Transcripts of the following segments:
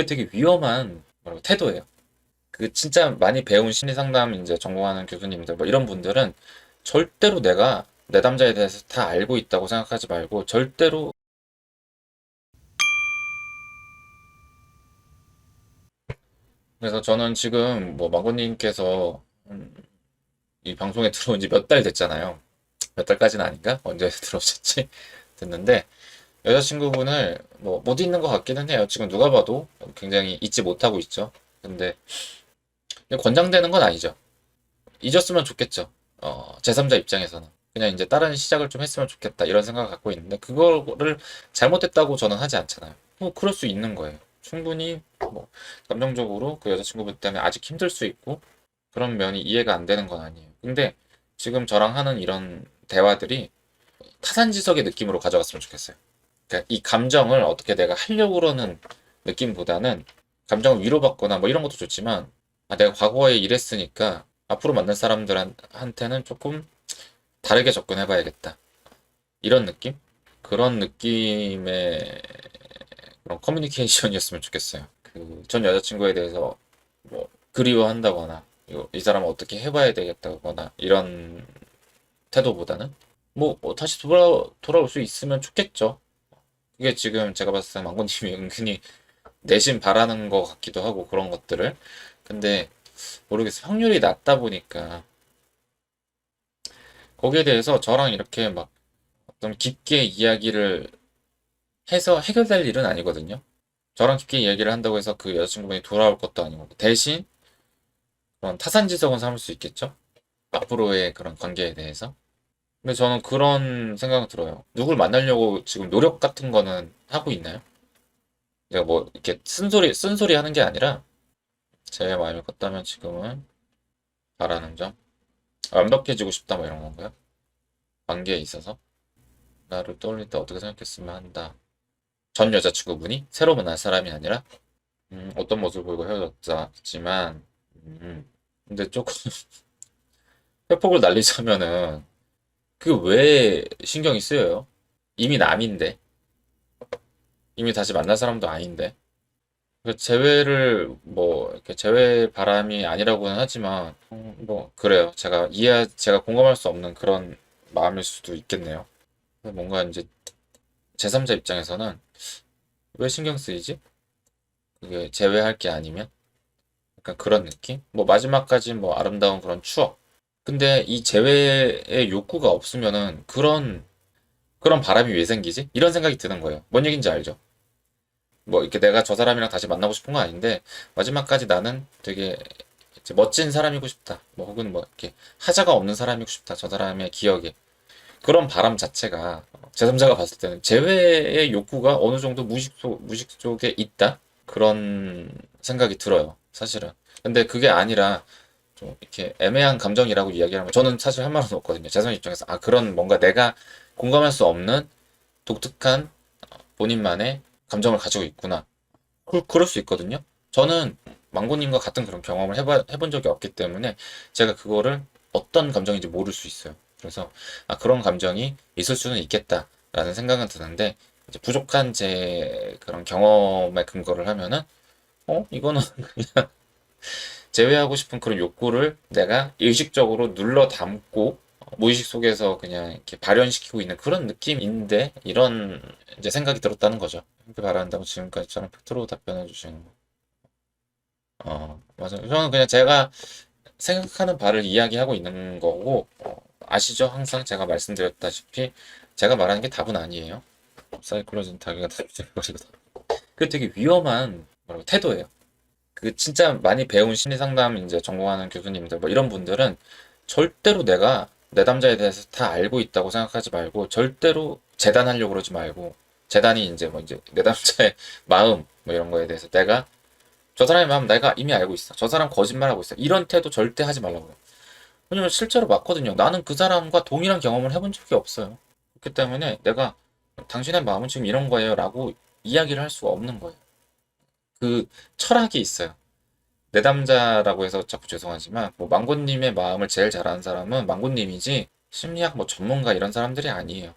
그 되게 위험한 태도예요. 그 진짜 많이 배운 심리 상담 이제 전공하는 교수님들 뭐 이런 분들은 절대로 내가 내담자에 대해서 다 알고 있다고 생각하지 말고 절대로. 그래서 저는 지금 뭐 망고님께서 이 방송에 들어온 지 몇 달 됐잖아요. 몇 달까지는 아닌가? 언제 들어오셨지? 됐는데 여자친구분을 뭐 못 잊는 것 같기는 해요. 지금 누가 봐도 굉장히 잊지 못하고 있죠. 근데 권장되는 건 아니죠. 잊었으면 좋겠죠. 제3자 입장에서는. 그냥 이제 다른 시작을 좀 했으면 좋겠다. 이런 생각을 갖고 있는데, 그거를 잘못했다고 저는 하지 않잖아요. 뭐, 그럴 수 있는 거예요. 충분히, 뭐, 감정적으로 그 여자친구분 때문에 아직 힘들 수 있고, 그런 면이 이해가 안 되는 건 아니에요. 근데 지금 저랑 하는 이런 대화들이 타산지석의 느낌으로 가져갔으면 좋겠어요. 그러니까 이 감정을 어떻게 내가 하려고 그러는 느낌보다는 감정을 위로받거나 뭐 이런 것도 좋지만 아, 내가 과거에 이랬으니까 앞으로 만날 사람들한테는 조금 다르게 접근해봐야겠다. 이런 느낌? 그런 느낌의 그런 커뮤니케이션이었으면 좋겠어요. 그 전 여자친구에 대해서 뭐 그리워한다거나 이 사람을 어떻게 해봐야 되겠다거나 이런 태도보다는 뭐 다시 돌아올 수 있으면 좋겠죠. 그게 지금 제가 봤을 때 망고님이 은근히 내심 바라는 것 같기도 하고 그런 것들을. 근데 모르겠어. 확률이 낮다 보니까 거기에 대해서 저랑 이렇게 막 어떤 깊게 이야기를 해서 해결될 일은 아니거든요. 저랑 깊게 이야기를 한다고 해서 그 여자친구분이 돌아올 것도 아니고 대신 그런 타산지석은 삼을 수 있겠죠. 앞으로의 그런 관계에 대해서. 근데 저는 그런 생각이 들어요. 누굴 만나려고 지금 노력 같은 거는 하고 있나요? 제가 뭐 이렇게 쓴소리 하는 게 아니라 제 마음이 컸다면 지금은 바라는 점 완벽해지고 싶다 뭐 이런 건가요? 관계에 있어서 나를 떠올릴 때 어떻게 생각했으면 한다. 전 여자친구분이 새로 만날 사람이 아니라 어떤 모습을 보이고 헤어졌지만 근데 조금 회폭을 날리자면은 그 왜 신경이 쓰여요? 이미 남인데 이미 다시 만날 사람도 아닌데 그 재회를 뭐 이렇게 재회 바람이 아니라고는 하지만 뭐 그래요. 제가 공감할 수 없는 그런 마음일 수도 있겠네요. 뭔가 이제 제3자 입장에서는 왜 신경 쓰이지? 그게 제외할 게 아니면 약간 그런 느낌? 뭐 마지막까지 뭐 아름다운 그런 추억. 근데 이 제외의 욕구가 없으면은 그런 바람이 왜 생기지? 이런 생각이 드는 거예요. 뭔 얘기인지 알죠? 뭐 이렇게 내가 저 사람이랑 다시 만나고 싶은 건 아닌데 마지막까지 나는 되게 이제 멋진 사람이고 싶다. 뭐 혹은 뭐 이렇게 하자가 없는 사람이고 싶다. 저 사람의 기억에. 그런 바람 자체가 제3자가 봤을 때는 재회의 욕구가 어느 정도 무의식 속에 있다? 그런 생각이 들어요. 사실은. 근데 그게 아니라 좀 이렇게 애매한 감정이라고 이야기하면 저는 사실 할 말은 없거든요. 제3자 입장에서 아 그런 뭔가 내가 공감할 수 없는 독특한 본인만의 감정을 가지고 있구나. 그럴 수 있거든요. 저는 망고님과 같은 그런 경험을 해본 적이 없기 때문에 제가 그거를 어떤 감정인지 모를 수 있어요. 그래서 아, 그런 감정이 있을 수는 있겠다라는 생각은 드는데 이제 부족한 제 그런 경험에 근거를 하면은 이거는 제외하고 싶은 그런 욕구를 내가 의식적으로 눌러 담고 무의식 속에서 그냥 이렇게 발현시키고 있는 그런 느낌인데 이런 이제 생각이 들었다는 거죠. 이렇게 바란다고 지금까지 저는 팩트로 답변해 주시는 거. 맞아요. 저는 그냥 제가 생각하는 바를 이야기하고 있는 거고, 아시죠? 항상 제가 말씀드렸다시피, 제가 말하는 게 답은 아니에요. 사이클로진 타기가 답이버리고 그게 되게 위험한 태도예요. 그 진짜 많이 배운 심리 상담 이제 전공하는 교수님들, 뭐 이런 분들은 절대로 내가 내담자에 대해서 다 알고 있다고 생각하지 말고, 절대로 재단하려고 그러지 말고, 재단이 이제 뭐 이제 내담자의 마음, 뭐 이런 거에 대해서 저 사람의 마음 내가 이미 알고 있어. 저 사람 거짓말하고 있어. 이런 태도 절대 하지 말라고 그래요. 왜냐면 실제로 맞거든요. 나는 그 사람과 동일한 경험을 해본 적이 없어요. 그렇기 때문에 내가 당신의 마음은 지금 이런 거예요 라고 이야기를 할 수가 없는 거예요. 그 철학이 있어요. 내담자라고 해서 자꾸 죄송하지만 뭐 망고님의 마음을 제일 잘 아는 사람은 망고님이지 심리학 뭐 전문가 이런 사람들이 아니에요.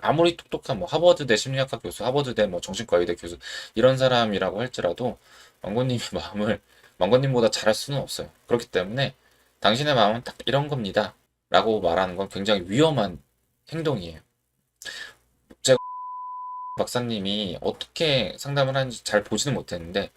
아무리 똑똑한 뭐 하버드대 심리학과 교수, 하버드대 뭐 정신과 의대 교수 이런 사람이라고 할지라도 망고님의 마음을 망고님보다 잘할 수는 없어요. 그렇기 때문에 당신의 마음은 딱 이런 겁니다. 라고 말하는 건 굉장히 위험한 행동이에요. 제가 박사님이 어떻게 상담을 하는지 잘 보지는 못했는데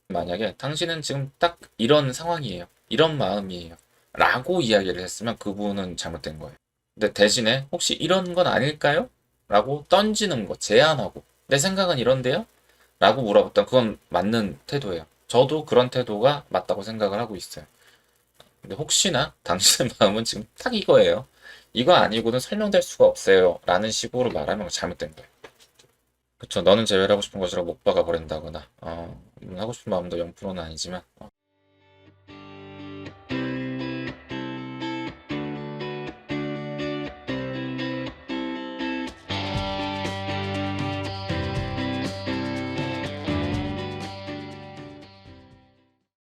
만약에 당신은 지금 딱 이런 상황이에요. 이런 마음이에요. 라고 이야기를 했으면 그분은 잘못된 거예요. 근데 대신에 혹시 이런 건 아닐까요? 라고 던지는 거, 제안하고 내 생각은 이런데요? 라고 물어봤던 그건 맞는 태도예요. 저도 그런 태도가 맞다고 생각을 하고 있어요. 근데 혹시나 당신의 마음은 지금 딱 이거예요. 이거 아니고는 설명될 수가 없어요. 라는 식으로 말하면 잘못된 거예요. 그쵸. 너는 제외를 하고 싶은 것이라 못 박아 버린다거나, 하고 싶은 마음도 0%는 아니지만,